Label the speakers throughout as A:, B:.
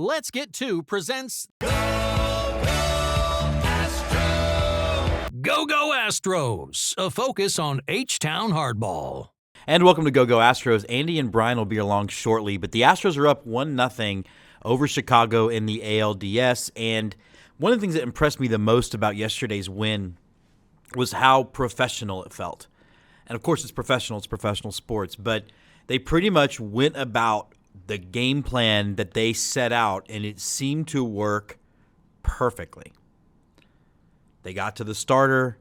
A: Let's Get To presents Go Go Astros, a focus on H-Town hardball.
B: And welcome to Go Astros. Andy and Brian will be along shortly, but the Astros are up 1-0 over Chicago in the ALDS. And one of the things that impressed me the most about yesterday's win was how professional it felt. And of course, it's professional sports, but they pretty much went about the game plan that they set out, and it seemed to work perfectly. They got to the starter,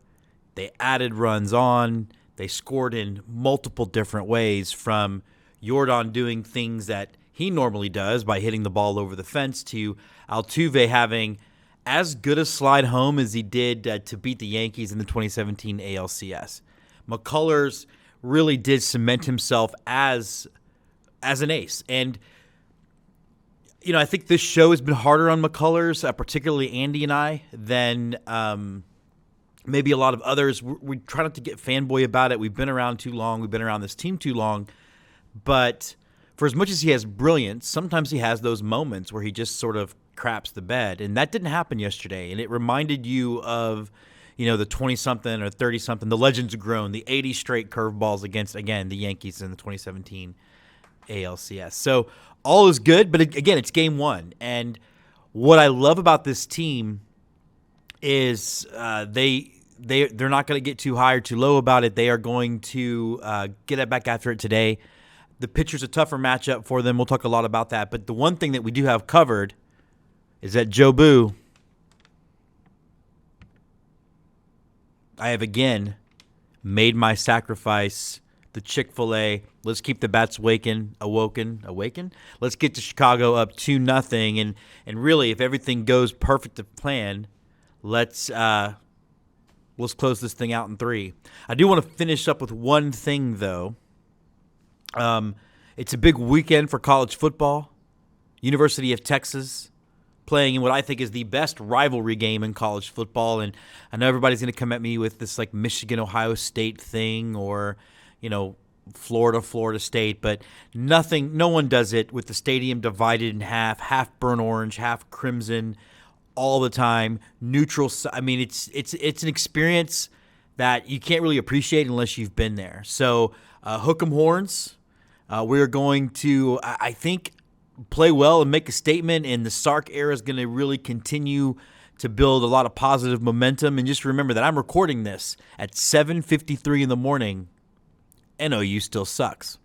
B: they added runs on, they scored in multiple different ways, from Jordan doing things that he normally does by hitting the ball over the fence to Altuve having as good a slide home as he did to beat the Yankees in the 2017 ALCS. McCullers really did cement himself as an ace. And, you know, I think this show has been harder on McCullers, particularly Andy and I, than maybe a lot of others. We try not to get fanboy about it. We've been around too long. We've been around this team too long. But for as much as he has brilliance, sometimes he has those moments where he just sort of craps the bed. And that didn't happen yesterday. And it reminded you of, you know, the 20-something or 30-something, the legends have grown, the 80 straight curveballs against, again, the Yankees in the 2017 ALCS. So all is good, but again, it's game one. And what I love about this team is they're not going to get too high or too low about it. They are going to get back after it today. The pitcher's a tougher matchup for them. We'll talk a lot about that. But the one thing that we do have covered is that Joe Boo, I have again made my sacrifice. The Chick-fil-A, let's keep the bats awoken. Let's get to Chicago up 2-0, and really, if everything goes perfect to plan, let's close this thing out in 3. I do want to finish up with one thing, though. It's a big weekend for college football. University of Texas playing in what I think is the best rivalry game in college football, and I know everybody's going to come at me with this like Michigan-Ohio State thing, or you know, Florida State, but no one does it with the stadium divided in half burnt orange, half crimson, all the time, neutral. I mean, it's an experience that you can't really appreciate unless you've been there. So hook 'em horns. We're going to, I think, play well and make a statement, and the Sark era is going to really continue to build a lot of positive momentum. And just remember that I'm recording this at 7:53 in the morning. NOU still sucks.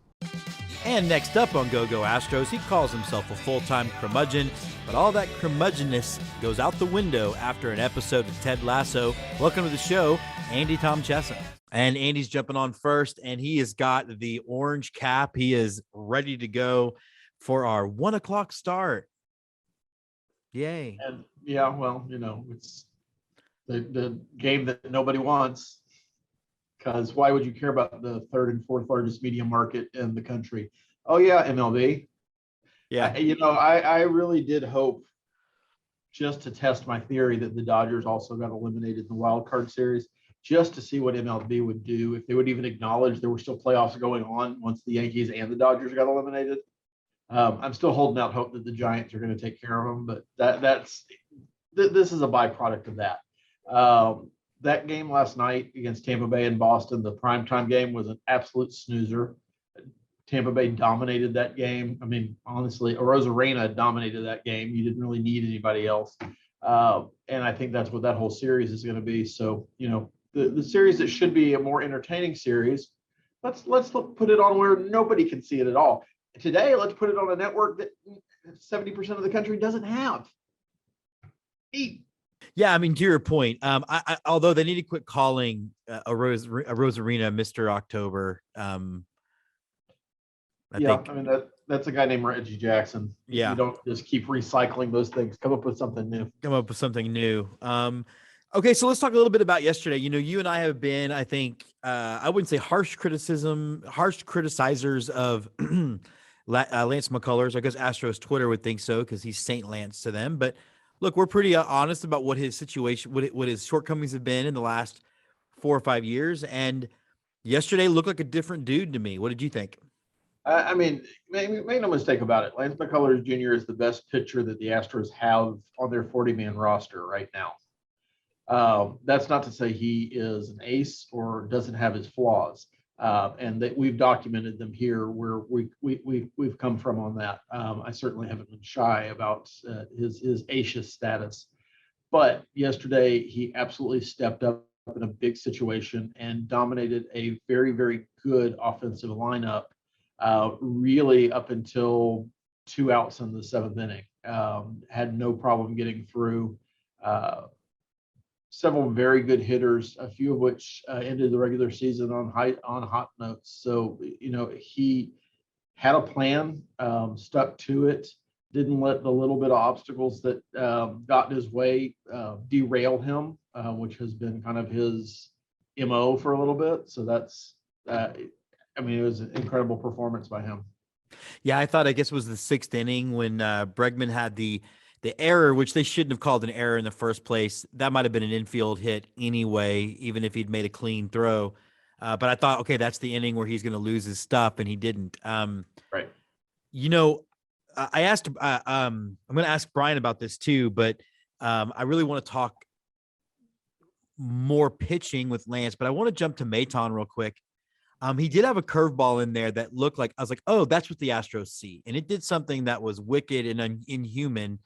B: And next up on Go Astros, he calls himself a full-time curmudgeon, but all that curmudgeonness goes out the window after an episode of Ted Lasso. Welcome to the show, Andy Tom Chesson. And Andy's jumping on first, and he has got the orange cap. He is ready to go for our 1 o'clock start. Yay.
C: And yeah, well, you know, it's the game that nobody wants. Because why would you care about the third and fourth largest media market in the country? Oh, yeah, MLB.
B: Yeah.
C: I really did hope, just to test my theory, that the Dodgers also got eliminated in the wild card series, just to see what MLB would do, if they would even acknowledge there were still playoffs going on once the Yankees and the Dodgers got eliminated. I'm still holding out hope that the Giants are going to take care of them, but this is a byproduct of that. That game last night against Tampa Bay in Boston, the primetime game, was an absolute snoozer. Tampa Bay dominated that game. I mean, honestly, Arozarena dominated that game. You didn't really need anybody else. And I think that's what that whole series is going to be. So, you know, the series that should be a more entertaining series, let's put it on where nobody can see it at all. Today, let's put it on a network that 70% of the country doesn't have.
B: Yeah, I mean, to your point, although they need to quit calling Arozarena Mr. October. I mean,
C: that's a guy named Reggie Jackson.
B: Yeah.
C: You don't just keep recycling those things. Come up with something new.
B: Okay, so let's talk a little bit about yesterday. You know, you and I have been, I think, I wouldn't say harsh criticizers of Lance McCullers. I guess Astros Twitter would think so because he's Saint Lance to them. But look, we're pretty honest about what his situation, what his shortcomings have been in the last 4 or 5 years. And yesterday looked like a different dude to me. What did you think?
C: I mean, make no mistake about it. Lance McCullers Jr. is the best pitcher that the Astros have on their 40-man roster right now. That's not to say he is an ace or doesn't have his flaws, and that we've documented them here where we've come from on that. I certainly haven't been shy about his ace status, but yesterday he absolutely stepped up in a big situation and dominated a very, very good offensive lineup, really up until 2 outs in the seventh inning. Had no problem getting through. Several very good hitters, a few of which ended the regular season on hot notes. So, he had a plan, stuck to it, didn't let the little bit of obstacles that got in his way derail him, which has been kind of his MO for a little bit. So that's, it was an incredible performance by him.
B: Yeah, I guess it was the sixth inning when Bregman had the error, which they shouldn't have called an error in the first place. That might have been an infield hit anyway, even if he'd made a clean throw. But I thought, okay, that's the inning where he's going to lose his stuff, and he didn't.
C: Right.
B: I asked, I'm going to ask Brian about this too, but I really want to talk more pitching with Lance, but I want to jump to Maton real quick. He did have a curveball in there that looked like, I was like, oh, that's what the Astros see. And it did something that was wicked and inhuman.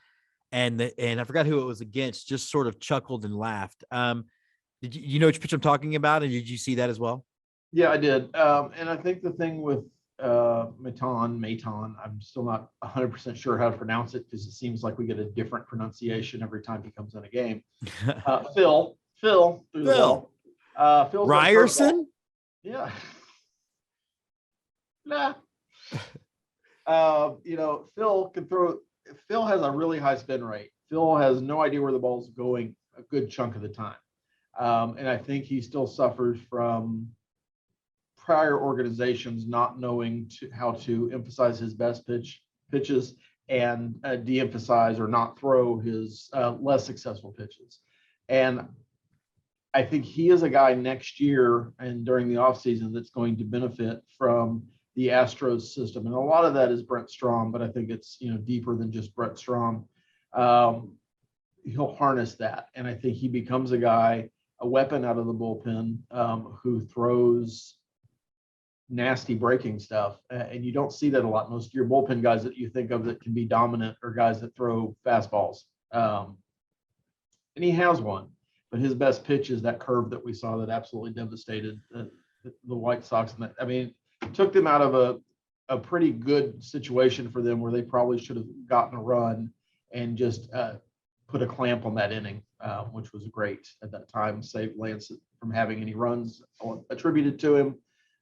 B: And I forgot who it was against, just sort of chuckled and laughed. Did you know which pitch I'm talking about? And did you see that as well?
C: Yeah, I did. And I think the thing with Maton, I'm still not 100% sure how to pronounce it because it seems like we get a different pronunciation every time he comes in a game. Phil through the ball. Phil's
B: Ryerson?
C: Yeah. Nah. Phil can throw. Phil has a really high spin rate. Phil has no idea where the ball's going a good chunk of the time. And I think he still suffers from prior organizations not knowing how to emphasize his best pitches and de-emphasize or not throw his less successful pitches. And I think he is a guy next year and during the offseason that's going to benefit from the Astros system. And a lot of that is Brent Strom, but I think it's, deeper than just Brent Strom. He'll harness that. And I think he becomes a weapon out of the bullpen who throws nasty breaking stuff. And you don't see that a lot. Most of your bullpen guys that you think of that can be dominant are guys that throw fastballs. And he has one, but his best pitch is that curve that we saw that absolutely devastated the White Sox. And took them out of a pretty good situation for them where they probably should have gotten a run and just put a clamp on that inning, which was great at that time, saved Lance from having any runs attributed to him.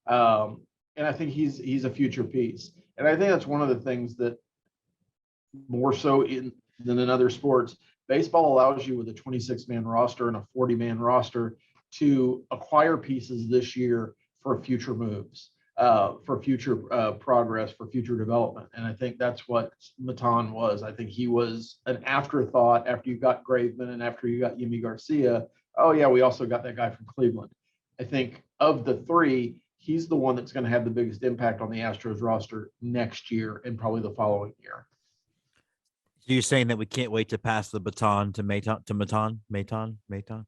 C: And I think he's a future piece. And I think that's one of the things that more so than in other sports, baseball allows you with a 26-man roster and a 40-man roster to acquire pieces this year for future moves. For future progress, for future development. And I think that's what Maton was. I think he was an afterthought after you got Graveman and after you got Yimi Garcia. Oh, yeah, we also got that guy from Cleveland. I think of the three, he's the one that's going to have the biggest impact on the Astros roster next year and probably the following year.
B: So you're saying that we can't wait to pass the baton to Maton?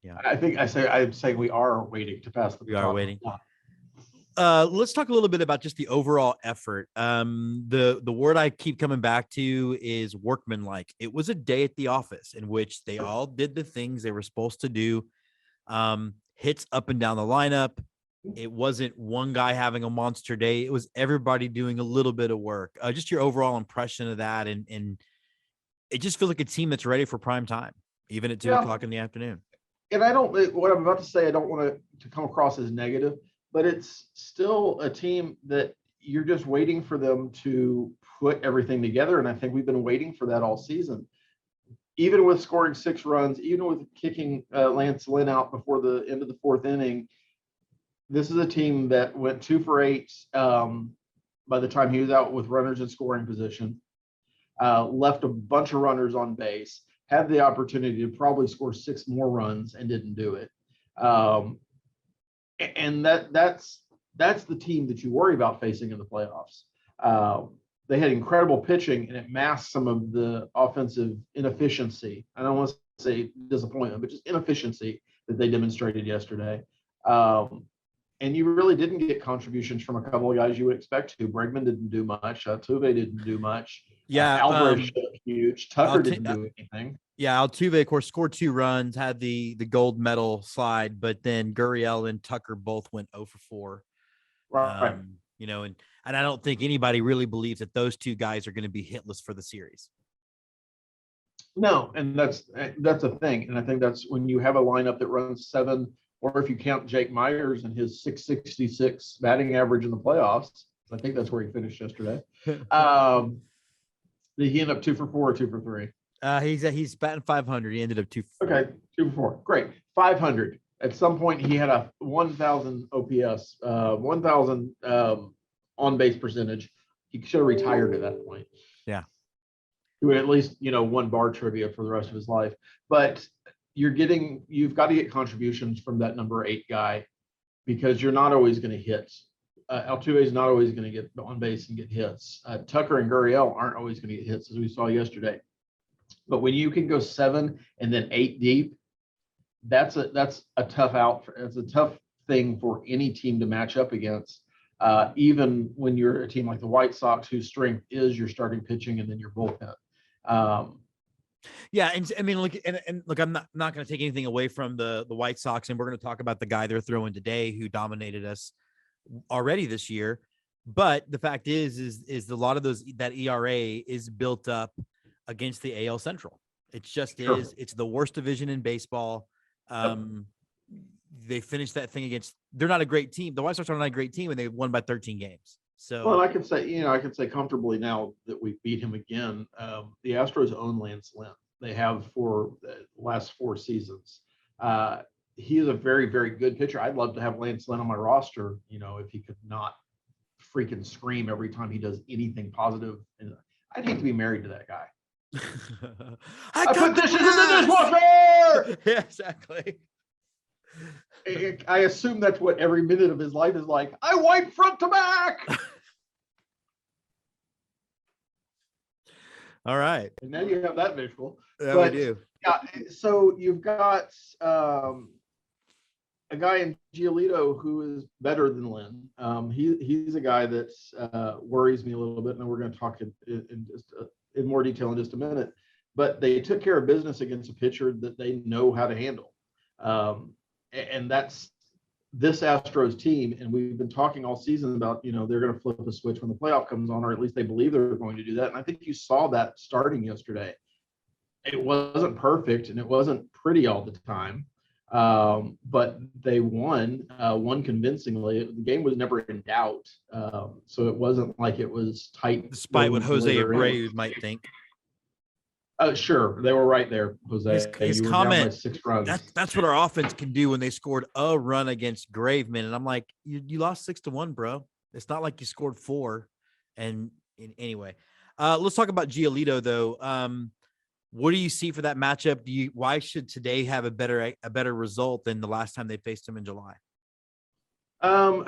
B: Yeah.
C: I'm saying we are waiting to pass the baton.
B: We are waiting. Let's talk a little bit about just the overall effort. The word I keep coming back to is workmanlike. It was a day at the office in which they all did the things they were supposed to do. Hits up and down the lineup. It wasn't one guy having a monster day. It was everybody doing a little bit of work. Just your overall impression of that. And it just feels like a team that's ready for prime time, even at 2 o'clock in the afternoon.
C: And what I'm about to say, I don't want it to come across as negative, but it's still a team that you're just waiting for them to put everything together. And I think we've been waiting for that all season. Even with scoring 6 runs, even with kicking Lance Lynn out before the end of the 4th inning, this is a team that went 2 for 8 by the time he was out with runners in scoring position, left a bunch of runners on base, had the opportunity to probably score 6 more runs and didn't do it. And that's the team that you worry about facing in the playoffs. They had incredible pitching, and it masked some of the offensive inefficiency. I don't want to say disappointment, but just inefficiency that they demonstrated yesterday. And you really didn't get contributions from a couple of guys you would expect to. Bregman didn't do much. Tuve didn't do much.
B: Yeah,
C: Alvarez showed up huge. Tucker didn't do anything.
B: Yeah, Altuve, of course, scored 2 runs, had the gold medal slide, but then Gurriel and Tucker both went 0 for 4.
C: Right.
B: And I don't think anybody really believes that those 2 guys are going to be hitless for the series.
C: No, and that's a thing. And I think that's when you have a lineup that runs 7, or if you count Jake Myers and his 666 batting average in the playoffs, I think that's where he finished yesterday. Did he end up 2 for 4 or 2 for 3?
B: He's batting 500. He ended up 2 for 4.
C: Okay, 2 for 4. Great. 500. At some point, he had a 1,000 OPS, 1,000 on base percentage. He should have retired at that point.
B: Yeah.
C: He would at least, 1 bar trivia for the rest of his life. But you've got to get contributions from that number 8 guy, because you're not always going to hit. Altuve is not always going to get on base and get hits. Tucker and Gurriel aren't always going to get hits, as we saw yesterday. But when you can go 7 and then 8 deep, that's a tough it's a tough thing for any team to match up against. Even when you're a team like the White Sox, whose strength is your starting pitching and then your bullpen.
B: Yeah, and I mean, look, I'm not going to take anything away from the White Sox, and we're going to talk about the guy they're throwing today who dominated us already this year. But the fact is a lot of that ERA is built up against the AL Central. It's just
C: Sure.
B: It's the worst division in baseball. They finished that thing they're not a great team. The White Sox are not a great team, and they won by 13 games. So,
C: well, I can say comfortably now that we beat him again. The Astros own Lance Lynn. They have for the last 4 seasons. He is a very, very good pitcher. I'd love to have Lance Lynn on my roster, if he could not freaking scream every time he does anything positive. And I'd hate to be married to that guy. I put dishes in the dishwasher!
B: Yeah, exactly.
C: I assume that's what every minute of his life is like. I wipe front to back.
B: All right.
C: And now you have that visual.
B: Yeah, we do.
C: Yeah, so you've got a guy in Giolito who is better than Lynn. He's a guy that worries me a little bit, and we're going to talk in more detail in just a minute. But they took care of business against a pitcher that they know how to handle. And that's this Astros team. And we've been talking all season about, they're going to flip a switch when the playoff comes on, or at least they believe they're going to do that. And I think you saw that starting yesterday. It wasn't perfect and it wasn't pretty all the time. But they won convincingly. The game was never in doubt. So it wasn't like it was tight.
B: Despite what Jose Abreu might think.
C: Sure, they were right there, Jose.
B: His comment, 6 runs. That's what our offense can do when they scored a run against Graveman. And I'm like, you lost 6-1, bro. It's not like you scored 4. And anyway, let's talk about Giolito, though. What do you see for that matchup? Why should today have a better result than the last time they faced him in July?
C: I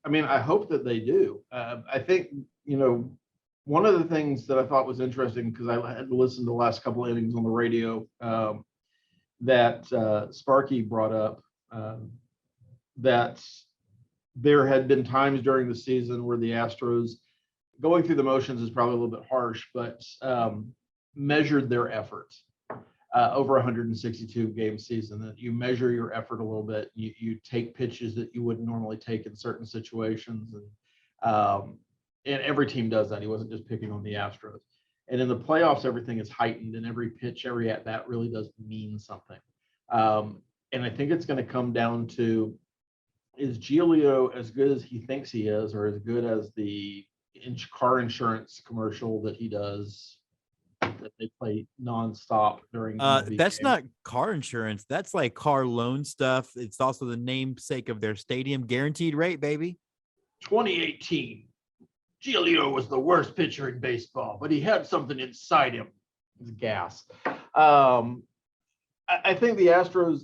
C: mean, I hope that they do. I think, one of the things that I thought was interesting, because I had to listen to the last couple of innings on the radio, that Sparky brought up, that there had been times during the season where the Astros, going through the motions is probably a little bit harsh, but measured their effort over 162 game season. That you measure your effort a little bit. You take pitches that you wouldn't normally take in certain situations, and every team does that. He wasn't just picking on the Astros. And in the playoffs, everything is heightened, and every pitch, every at bat really does mean something. And I think it's going to come down to, is Giolito as good as he thinks he is, or as good as the car insurance commercial that he does, that they play nonstop during?
B: That's not car insurance. That's like car loan stuff. It's also the namesake of their stadium, guaranteed rate, baby.
C: 2018. Giolito was the worst pitcher in baseball, but he had something inside him. It's gas. I think the Astros,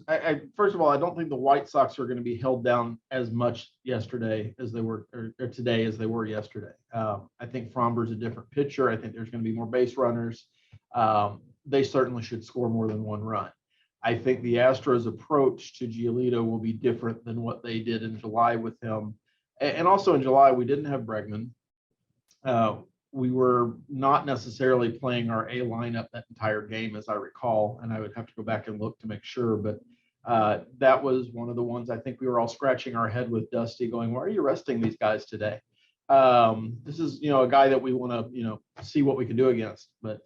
C: first of all, I don't think the White Sox are going to be held down as much yesterday as they were, or today as they were yesterday. I think Fromber's a different pitcher. I think there's going to be more base runners. They certainly should score more than one run. I think the Astros' approach to Giolito will be different than what they did in July with him. And also in July, we didn't have Bregman. We were not necessarily playing our A lineup that entire game, as I recall, and I would have to go back and look to make sure. But that was one of the ones I think we were all scratching our head with Dusty going, why are you resting these guys today? This is, a guy that we want to, see what we can do against. But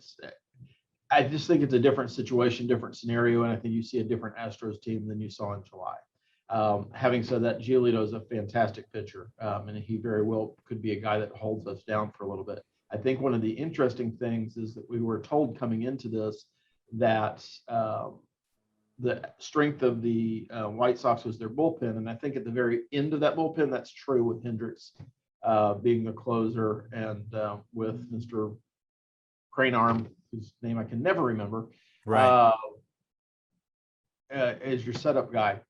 C: I just think it's a different situation, different scenario, and I think you see a different Astros team than you saw in July. Having said that, Giolito is a fantastic pitcher, and he very well could be a guy that holds us down for a little bit. I think one of the interesting things is that we were told coming into this that the strength of the White Sox was their bullpen, and I think at the very end of that bullpen, that's true with Hendricks being the closer, and with Mr. Crane Arm, whose name I can never remember,
B: Right.
C: as your setup guy.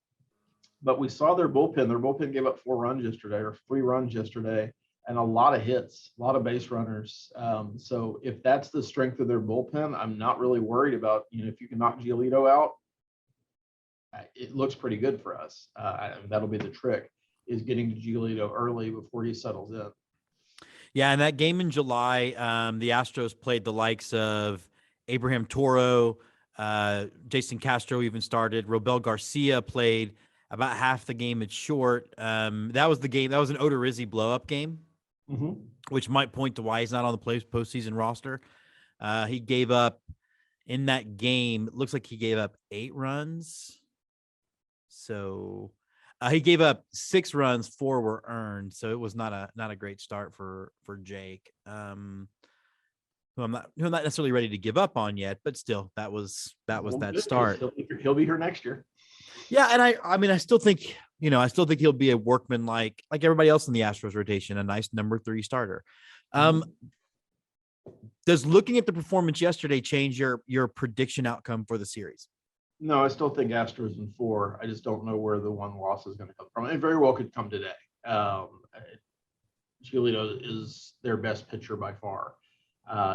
C: But we saw their bullpen. Their bullpen gave up 4 runs yesterday, or 3 runs yesterday, and a lot of hits, a lot of base runners. So if that's the strength of their bullpen, I'm not really worried about, if you can knock Giolito out, it looks pretty good for us. That'll be the trick, is getting to Giolito early before he settles in.
B: Yeah, in that game in July, the Astros played the likes of Abraham Toro, Jason Castro even started. Robel Garcia played about half the game at short. That was the game. That was an Odorizzi blow-up game, which might point to why he's not on the postseason roster. He gave up in that game. It looks like he gave up 8 runs. So he gave up 6 runs, 4 were earned. So it was not a great start for Jake, who I'm not necessarily ready to give up on yet, but still that was that start.
C: He'll be here next year.
B: Yeah, and I still think he'll be a workman like everybody else in the Astros rotation, a nice number 3 starter. Does looking at the performance yesterday change your prediction outcome for the series?
C: No, I still think Astros in 4. I just don't know where the one loss is going to come from. It very well could come today. Giolito is their best pitcher by far.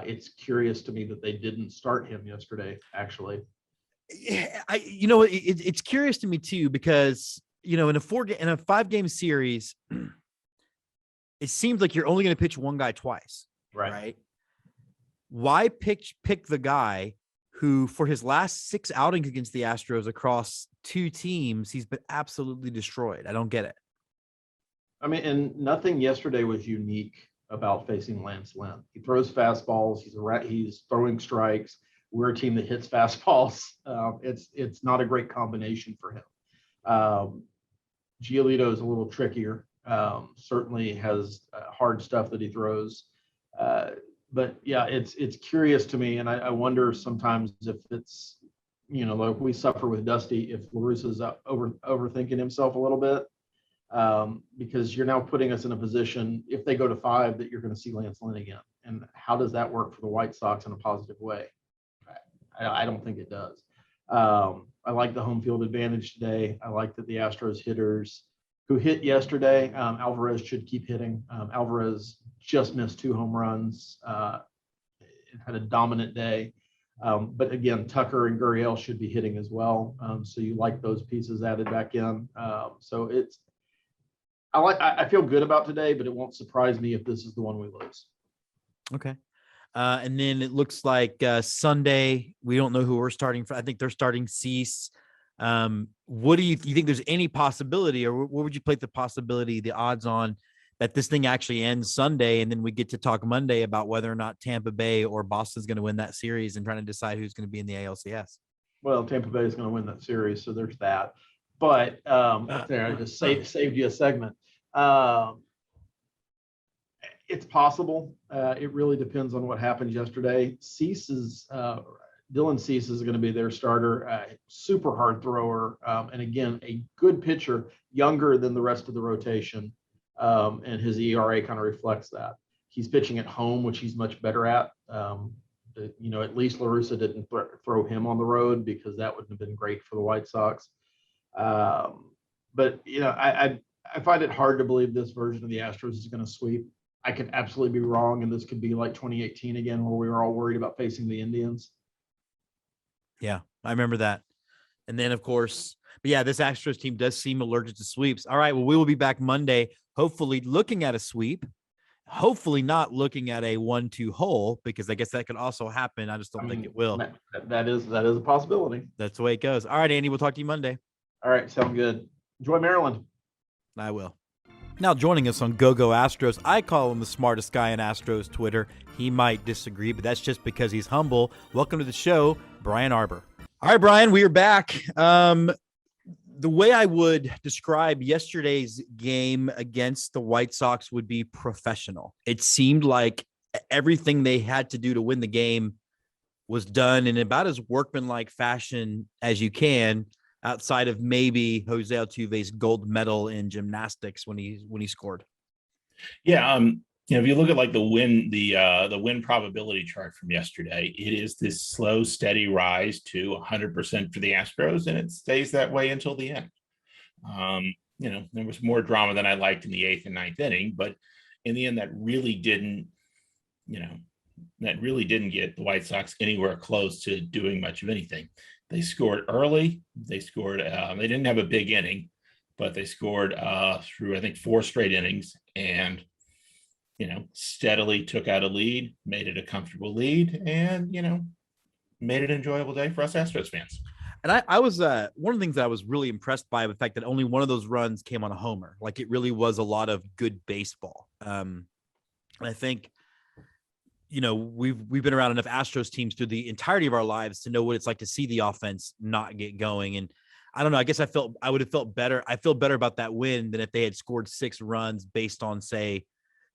C: It's curious to me that they didn't start him yesterday, actually.
B: Yeah, it's curious to me too, because in a 5-game series, it seems like you're only going to pitch one guy twice, right? Why pick the guy who, for his last 6 outings against the Astros across 2 teams, he's been absolutely destroyed? I don't get it.
C: I mean, and nothing yesterday was unique about facing Lance Lynn. He throws fastballs. He's throwing strikes. We're a team that hits fastballs. It's not a great combination for him. Giolito is a little trickier. Certainly has hard stuff that he throws. But yeah, it's curious to me, and I wonder sometimes if it's, like we suffer with Dusty, if La Russa's overthinking himself a little bit, because you're now putting us in a position, if they go to 5, that you're going to see Lance Lynn again. And how does that work for the White Sox in a positive way? I don't think it does. I like the home field advantage today. I like that the Astros hitters who hit yesterday, Alvarez should keep hitting. Alvarez just missed 2 home runs, had a dominant day. But again, Tucker and Gurriel should be hitting as well. So you like those pieces added back in. So I feel good about today, but it won't surprise me if this is the one we lose.
B: Okay. And then it looks like Sunday, we don't know who we're starting for. I think they're starting Cease. What do you think there's any possibility, or what would you play the odds on that this thing actually ends Sunday, and then we get to talk Monday about whether or not Tampa Bay or Boston's going to win that series and trying to decide who's going to be in the ALCS? Well,
C: Tampa Bay is going to win that series, so there's that. But I just saved you a segment. It's possible. It really depends on what happens yesterday. Dylan Cease is going to be their starter, super hard thrower, and again, a good pitcher, younger than the rest of the rotation, and his ERA kind of reflects that. He's pitching at home, which he's much better at. At least LaRussa didn't throw him on the road, because that wouldn't have been great for the White Sox. But I find it hard to believe this version of the Astros is going to sweep. I could absolutely be wrong, and this could be like 2018 again, where we were all worried about facing the Indians.
B: Yeah, I remember that. And then, of course, but yeah, this Astros team does seem allergic to sweeps. All right, well, we will be back Monday, hopefully looking at a sweep, hopefully not looking at a 1-2 hole, because I guess that could also happen. I just don't think it will.
C: That is a possibility.
B: That's the way it goes. All right, Andy, we'll talk to you Monday.
C: All right, sound good. Enjoy Maryland.
B: I will. Now joining us on Go Astros, I call him the smartest guy in Astros Twitter. He might disagree, but that's just because he's humble. Welcome to the show, Brian Arbor. All right, Brian, we are back. The way I would describe yesterday's game against the White Sox would be professional. It seemed like everything they had to do to win the game was done in about as workmanlike fashion as you can, outside of maybe Jose Altuve's gold medal in gymnastics when he scored.
D: Yeah, if you look at like the win probability chart from yesterday, it is this slow, steady rise to 100% for the Astros, and it stays that way until the end. There was more drama than I liked in the 8th and 9th inning, but in the end, that really didn't get the White Sox anywhere close to doing much of anything. They scored early. They didn't have a big inning, but they scored through, I think, 4 straight innings, and steadily took out a lead, made it a comfortable lead, and made it an enjoyable day for us Astros fans.
B: And I was one of the things that I was really impressed by the fact that only one of those runs came on a homer. Like, it really was a lot of good baseball. And I think we've been around enough Astros teams through the entirety of our lives to know what it's like to see the offense not get going. And I don't know, I guess I would have felt better. I feel better about that win than if they had scored 6 runs based on, say,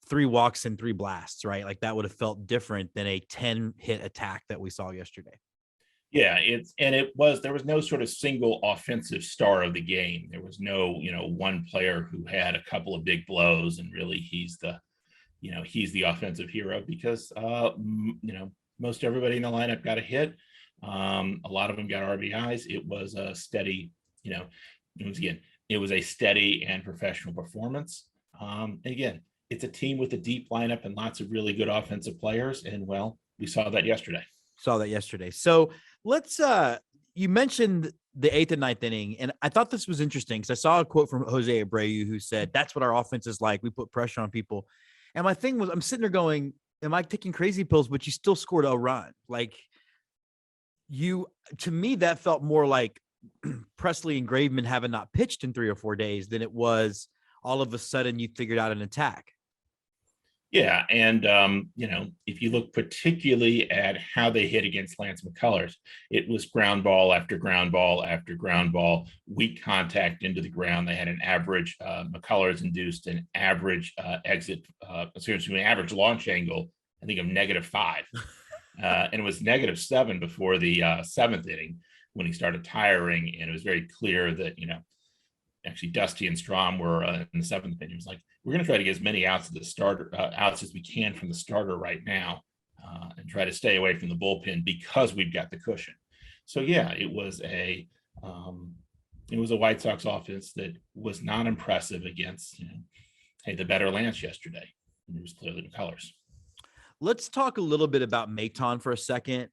B: 3 walks and 3 blasts, right? Like, that would have felt different than a 10-hit attack that we saw yesterday.
D: Yeah, there was no sort of single offensive star of the game. There was no, one player who had a couple of big blows, and really he's the offensive hero, because most everybody in the lineup got a hit. A lot of them got RBIs. It was a steady, it was a steady and professional performance. Again, it's a team with a deep lineup and lots of really good offensive players, and we saw that yesterday.
B: So let's you mentioned the 8th and 9th inning, and I thought this was interesting because I saw a quote from Jose Abreu who said, "That's what our offense is like. We put pressure on people." And my thing was, I'm sitting there going, am I taking crazy pills? But you still scored a run. Like, to me, that felt more like Presley and Graveman having not pitched in 3 or 4 days than it was all of a sudden you figured out an attack.
D: Yeah, and if you look particularly at how they hit against Lance McCullers, it was ground ball after ground ball after ground ball, weak contact into the ground. They had an average McCullers induced an average average launch angle, I think, of -5, and it was -7 before the 7th inning when he started tiring, and it was very clear that actually Dusty and Strom were in the 7th inning. It was like, we're going to try to get as many outs as we can from the starter right now, and try to stay away from the bullpen because we've got the cushion. So yeah, it was a White Sox offense that was not impressive against the better Lance yesterday. It was clearly the colors.
B: Let's talk a little bit about Maton for a second.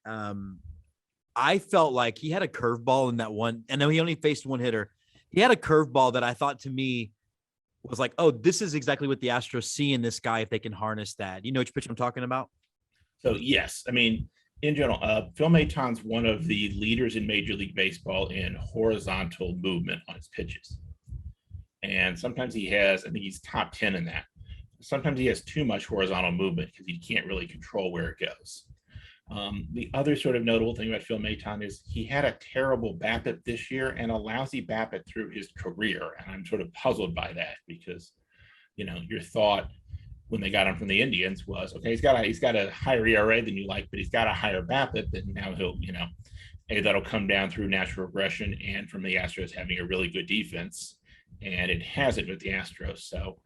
B: I felt like he had a curveball in that one. I know he only faced one hitter. He had a curveball that I thought, to me, was like, oh, this is exactly what the Astros see in this guy if they can harness that. You know which pitch I'm talking about?
D: So, yes. I mean, in general, Phil Maton's one of the leaders in Major League Baseball in horizontal movement on his pitches. And sometimes he has, I think he's top 10 in that. Sometimes he has too much horizontal movement because he can't really control where it goes. The other sort of notable thing about Phil Maton is he had a terrible BABIP this year and a lousy BABIP through his career. And I'm sort of puzzled by that because, your thought when they got him from the Indians was, okay, he's got a higher ERA than you like, but he's got a higher BABIP, and now he'll, that'll come down through natural regression and from the Astros having a really good defense. And it hasn't with the Astros. So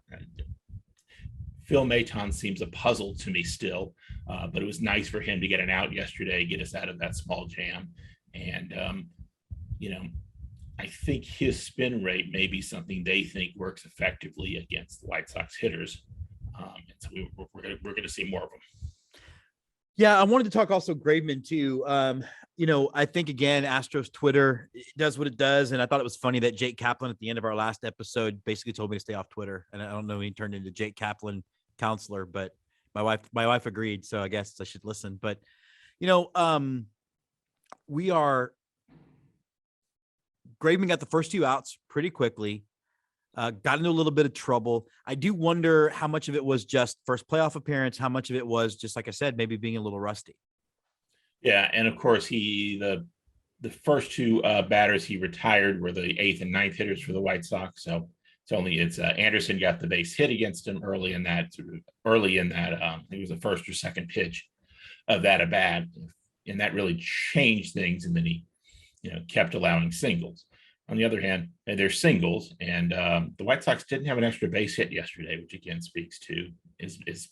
D: Phil Maton seems a puzzle to me still, but it was nice for him to get an out yesterday, get us out of that small jam. And, I think his spin rate may be something they think works effectively against the White Sox hitters. And so we're going to see more of them.
B: Yeah, I wanted to talk also Graveman too. I think again, Astros Twitter does what it does, and I thought it was funny that Jake Kaplan at the end of our last episode basically told me to stay off Twitter, and I don't know, he turned into Jake Kaplan counselor, but my wife agreed, so I guess I should listen. But Graveman got the first 2 outs pretty quickly. Got into a little bit of trouble. I do wonder how much of it was just first playoff appearance, how much of it was just, like I said, maybe being a little rusty.
D: Yeah, and of course the first 2 batters he retired were the 8th and 9th hitters for the White Sox. So it's Anderson got the base hit against him early in that. I think it was the first or second pitch of that at bat, and that really changed things. And then he, kept allowing singles. On the other hand, there's singles, and the White Sox didn't have an extra base hit yesterday, which again speaks to is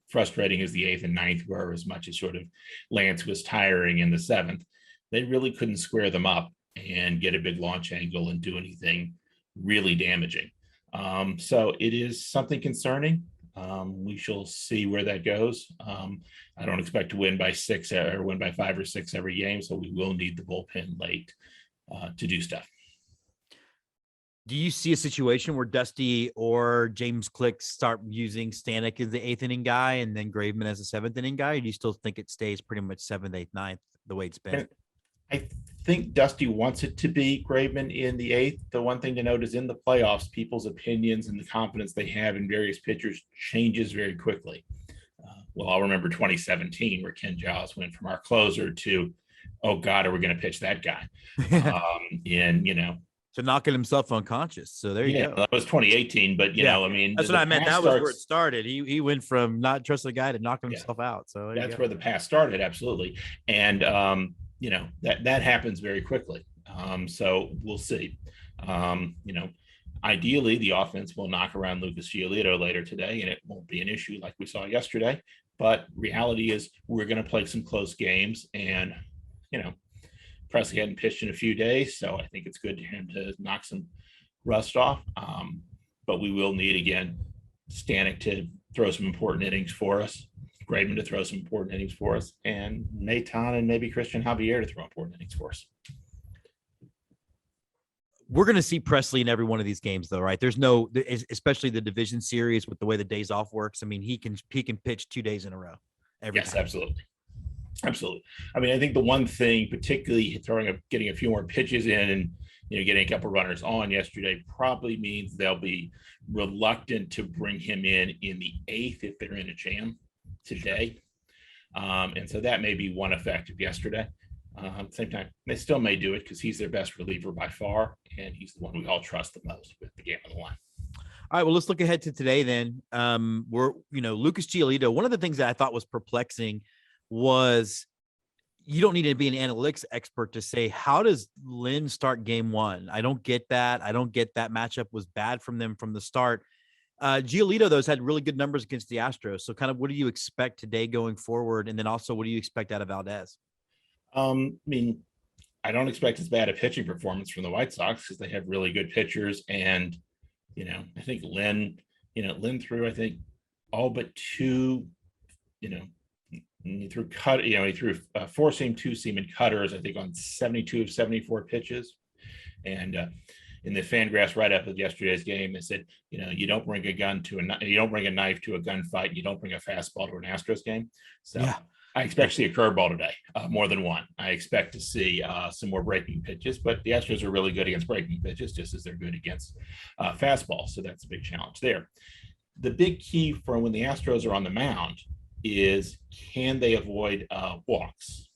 D: frustrating as the 8th and 9th were, as much as sort of Lance was tiring in the 7th. They really couldn't square them up and get a big launch angle and do anything really damaging. So it is something concerning. We shall see where that goes. I don't expect to win by 6 or win by 5 or 6 every game, so we will need the bullpen late to do stuff.
B: Do you see a situation where Dusty or James Click start using Stanek as the 8th inning guy and then Graveman as the 7th inning guy? Or do you still think it stays pretty much 7th, 8th, 9th, the way it's been?
D: I think Dusty wants it to be Graveman in the 8th. The one thing to note is in the playoffs, people's opinions and the confidence they have in various pitchers changes very quickly. I'll remember 2017 where Ken Giles went from our closer to, oh God, are we going to pitch that guy?
B: To knocking himself unconscious. So there you go.
D: That was 2018, but
B: that's what I meant. That was where it started. He went from not trusting a guy to knocking himself out. So
D: that's where the pass started. Absolutely. And, that happens very quickly. So we'll see. Ideally the offense will knock around Lucas Giolito later today, and it won't be an issue like we saw yesterday. But reality is we're going to play some close games, and, Presley hadn't pitched in a few days, so I think it's good to him to knock some rust off. But we will need, again, Stanek to throw some important innings for us, Graveman to throw some important innings for us, and Maton and maybe Christian Javier to throw important innings for us.
B: We're going to see Presley in every one of these games, though, right? There's no, especially the division series with the way the days off works. I mean, he can pitch 2 days in a row.
D: Yes, time. Absolutely. I mean, I think the one thing, particularly getting a few more pitches in and, getting a couple runners on yesterday probably means they'll be reluctant to bring him in the 8th if they're in a jam today. And so that may be one effect of yesterday. At the same time, they still may do it because he's their best reliever by far, and he's the one we all trust the most with the game on the line.
B: All right, well, let's look ahead to today then. Lucas Giolito, one of the things that I thought was perplexing was you don't need to be an analytics expert to say, how does Lynn start game 1? I don't get that. I don't get that matchup was bad from them from the start. Giolito, though, has had really good numbers against the Astros. So kind of what do you expect today going forward? And then also, what do you expect out of ALDS?
D: I I don't expect as bad a pitching performance from the White Sox because they have really good pitchers. And, I think Lynn threw, I think, all but two, he threw four seam, two seam, and cutters, I think, on 72 of 74 pitches. And in the Fangraphs write-up of yesterday's game, they said, you don't bring a knife to a gunfight. You don't bring a fastball to an Astros game. So yeah. I expect to see a curveball today, more than one. I expect to see some more breaking pitches, but the Astros are really good against breaking pitches, just as they're good against fastballs. So that's a big challenge there. The big key for when the Astros are on the mound is, can they avoid walks?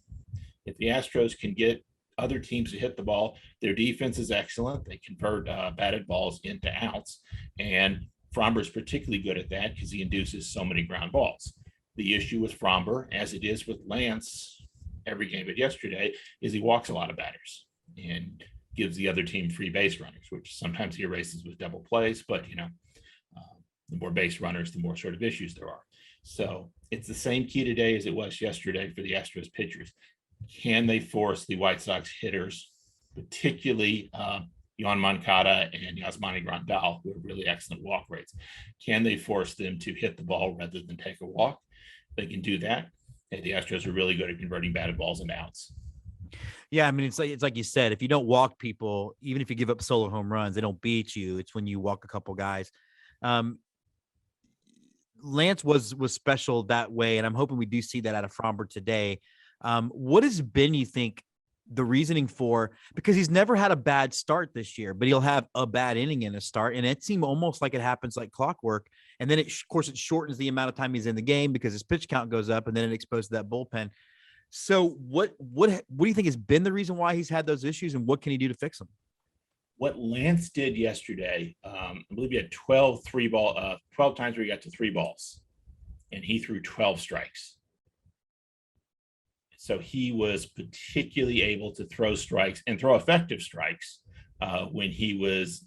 D: If the Astros can get other teams to hit the ball, their defense is excellent. They convert batted balls into outs, and Fromber's particularly good at that because he induces so many ground balls. The issue with Fromber, as it is with Lance every game but yesterday, is he walks a lot of batters and gives the other team free base runners, which sometimes he erases with double plays. But, The more base runners, the more sort of issues there are. So it's the same key today as it was yesterday for the Astros pitchers. Can they force the White Sox hitters, particularly Yoan Moncada and Yasmani Grandal, who have really excellent walk rates? Can they force them to hit the ball rather than take a walk? They can do that. And the Astros are really good at converting batted balls into outs.
B: Yeah, I mean, it's like you said, if you don't walk people, even if you give up solo home runs, they don't beat you. It's when you walk a couple guys. Lance was special that way, and I'm hoping we do see that out of Fromber today. What has been, you think, the reasoning for, because he's never had a bad start this year, but he'll have a bad inning in a start, and it seemed almost like it happens like clockwork. And then, of course, it shortens the amount of time he's in the game because his pitch count goes up, and then it exposes that bullpen. So what do you think has been the reason why he's had those issues, and what can he do to fix them?
D: What Lance did yesterday, I believe he had 12 times where he got to 3 balls, and he threw 12 strikes. So he was particularly able to throw strikes and throw effective strikes when he was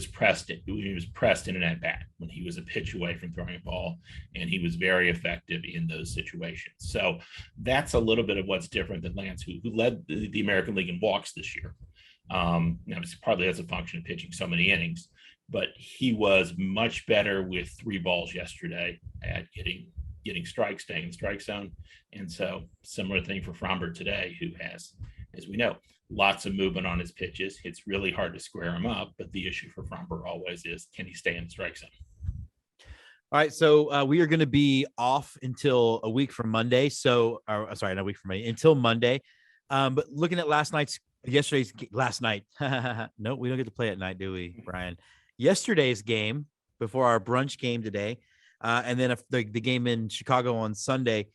D: pressed in an at bat, when he was a pitch away from throwing a ball, and he was very effective in those situations. So that's a little bit of what's different than Lance, who led the American League in walks this year. Now, it's partly as a function of pitching so many innings, but he was much better with 3 balls yesterday at getting strikes, staying in the strike zone. And so similar thing for Fromber today, who has, as we know, lots of movement on his pitches. It's really hard to square him up, but the issue for Fromber always is, can he stay in the strike zone?
B: All right, so we are going to be off until a week from Monday. Not a week from Monday, until Monday. But looking at last night. No, we don't get to play at night, do we, Brian? Yesterday's game before our brunch game today, and then the game in Chicago on Sunday.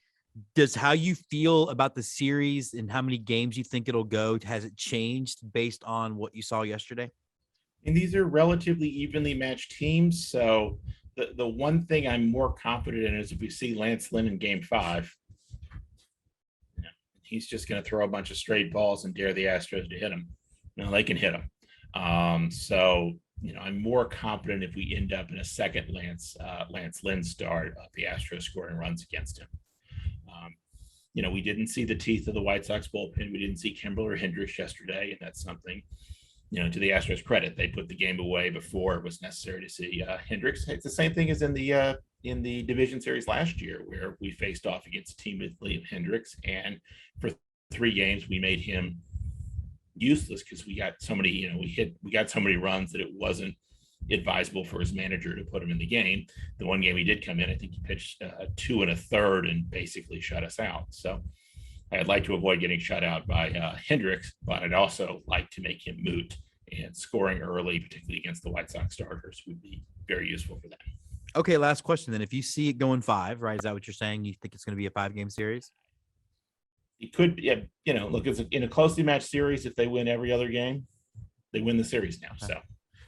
B: Does how you feel about the series and how many games you think it'll go, has it changed based on what you saw yesterday?
D: And these are relatively evenly matched teams. So the one thing I'm more confident in is if we see Lance Lynn in game 5, he's just going to throw a bunch of straight balls and dare the Astros to hit him. No, they can hit him. So, I'm more confident if we end up in a second Lance Lynn start of the Astros scoring runs against him. We didn't see the teeth of the White Sox bullpen. We didn't see Kimbrel or Hendricks yesterday, and that's something, to the Astros' credit. They put the game away before it was necessary to see Hendricks. It's the same thing as in the division series last year, where we faced off against a team with Liam Hendricks, and for 3 games we made him useless because we got so many, we got so many runs that it wasn't advisable for his manager to put him in the game. The one game he did come in, I think he pitched 2 1/3 and basically shut us out. So I'd like to avoid getting shut out by Hendricks, but I'd also like to make him moot, and scoring early, particularly against the White Sox starters, would be very useful for them.
B: Okay, last question then. If you see it going 5, right? Is that what you're saying? You think it's going to be a 5-game series?
D: It could be, look, it's in a closely matched series. If they win every other game, they win the series now.
B: Okay.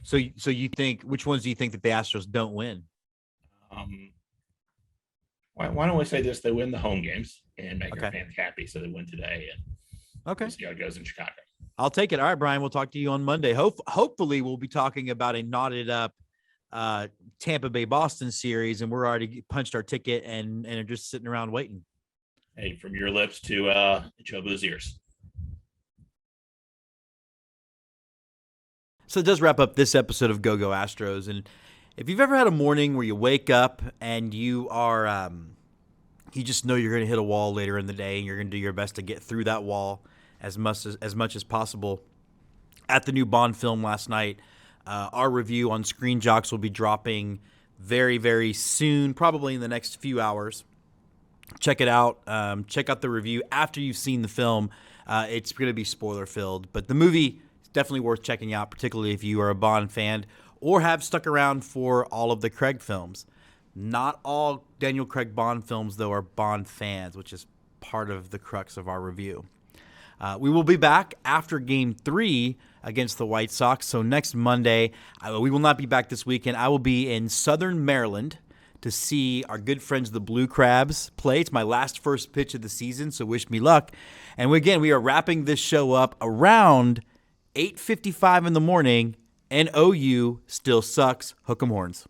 B: So you think, which ones do you think that the Astros don't win?
D: Why don't we say this? They win the home games and make our fans happy. So they win today, and we'll see how it goes in Chicago.
B: I'll take it. All right, Brian, we'll talk to you on Monday. Hopefully we'll be talking about a knotted up Tampa Bay Boston series, and we're already punched our ticket and are just sitting around waiting.
D: Hey, from your lips to Joe Boo's ears.
B: So it does wrap up this episode of Go Astros. And if you've ever had a morning where you wake up and you are, you just know you're going to hit a wall later in the day, and you're going to do your best to get through that wall as much as possible. At the new Bond film last night, our review on Screen Jocks will be dropping very, very soon, probably in the next few hours. Check it out. Check out the review after you've seen the film. It's going to be spoiler filled, but the movie is definitely worth checking out, particularly if you are a Bond fan or have stuck around for all of the Craig films. Not all Daniel Craig Bond films, though, are Bond fans, which is part of the crux of our review. We will be back after Game 3 against the White Sox. So next Monday, we will not be back this weekend. I will be in Southern Maryland to see our good friends the Blue Crabs play. It's my last first pitch of the season, so wish me luck. And again, we are wrapping this show up around 8:55 in the morning, and OU still sucks. Hook 'em horns.